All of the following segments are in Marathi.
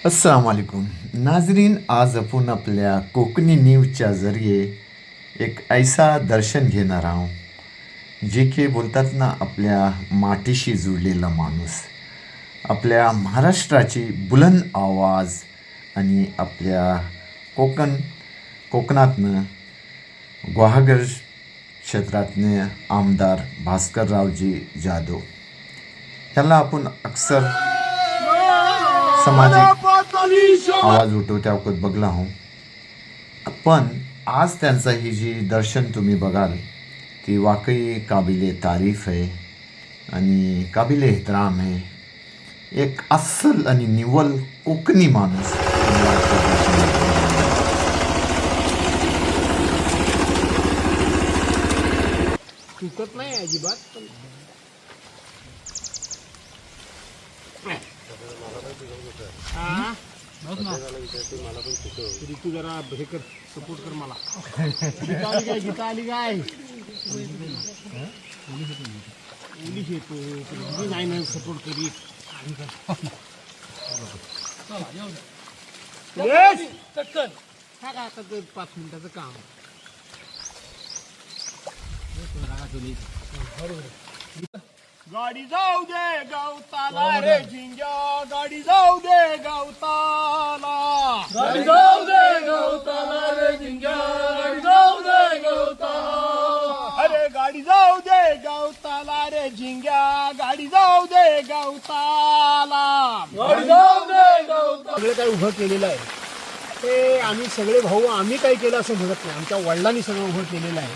अस्सलाम वालेकुम नाजरीन, आज आपण आपल्या कोकणी न्यूजच्या जरिये एक ऐसा दर्शन घेणार आहोत जे की बोलतात ना, आपल्या मातीशी जुळलेला माणूस, आपल्या महाराष्ट्राची बुलंद आवाज आणि आपल्या कोकणातनं गुहागर क्षेत्रातले आमदार भास्कररावजी जाधव ह्याला आपण अक्सर सामाजिक आवाज उठवत्या वखत बघला हो. पण आज त्यांचा ही जी दर्शन तुम्ही बघाल ती वाकई काबिले तारीफ आहे आणि काबिले एहतराम आहे. एक अस्सल आणि निव्वळ कोकणी माणूस चुकत नाही अजिबात. तू जरा हे कर, सपोर्ट कर मला. गीता आली काय पोलीस येतो नाही ना सपोर्ट करीत. आता 5 मिनिटाचं काम. गाडी जाऊ दे गवताला रे झिंग्या, गाडी जाऊ दे गवताला, गाडी जाऊ दे गवताला रे झिंग्या, गाडी जाऊ दे गवताला. अरे गाडी जाऊ दे गवताला रे झिंग्या, गाडी जाऊ दे गवताला, गाडी जाऊ दे गवताला. सगळं काही उभं केलेलं आहे ते आम्ही सगळे भाऊ. आम्ही काही केलं असं म्हणत नाही, आमच्या वडिलांनी सगळं उभं केलेलं आहे.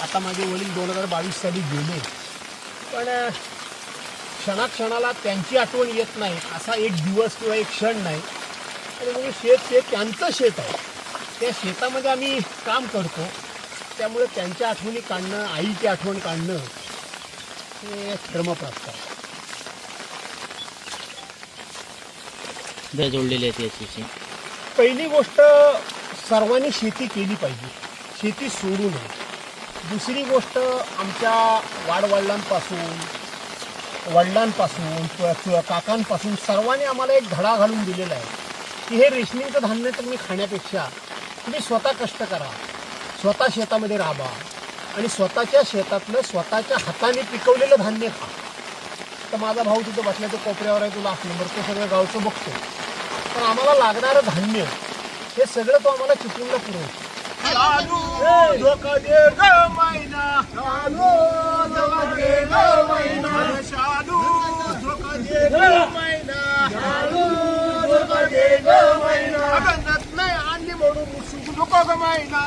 आता माझे वडील 2022 साली गेले, पण क्षणाक्षणाला त्यांची आठवण येत नाही असा एक दिवस किंवा एक क्षण नाही. आणि म्हणजे शेत त्यांचं शेत आहे, त्या शेतामध्ये आम्ही काम करतो, त्यामुळे त्यांच्या आठवणी काढणं, आईची आठवण काढणं हे धर्मप्राप्त आहे. जोडलेली आहे याची. पहिली गोष्ट, सर्वांनी शेती केली पाहिजे, शेती सोडू नये. दुसरी गोष्ट, आमच्या वडिलांपासून काकांपासून सर्वांनी आम्हाला एक धडा घालून दिलेला आहे की हे रेशनिंगचं धान्य तुम्ही खाण्यापेक्षा तुम्ही स्वतः कष्ट करा, स्वतः शेतामध्ये राहा आणि स्वतःच्या शेतातलं स्वतःच्या हाताने पिकवलेलं धान्य खा. तर माझा भाऊ तिथं बसल्या, तो कोपऱ्यावर आहे, तुला 8 नंबर, तो सगळं गावचं बघतो. पण आम्हाला लागणारं धान्य हे सगळं तो आम्हाला चिपळूणला पुरवतो. धोका दे ग मैना, शालू धोका दे ग मैना, शालू धोका दे ग मैना, शालू धोका दे ग मैना. अगंधात नाही आणली म्हणून मुसू नको ग मैना,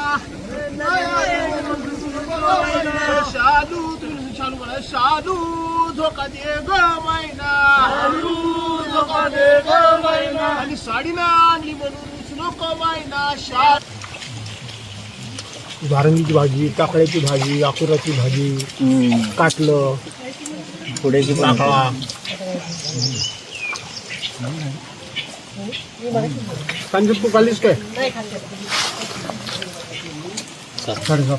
शालू तुम्ही शालू म्हणा, शालू धोका दे ग मैना, शालू धोका दे ग मैना. आणि साडी ना आणली म्हणून मुसू नको मैना. भारंगीची भाजी, काकड्याची भाजी, आकुराची भाजी, काटलं, पुढेची पाकळा. सांगितलं तू खाल्लीस काय? 7:30.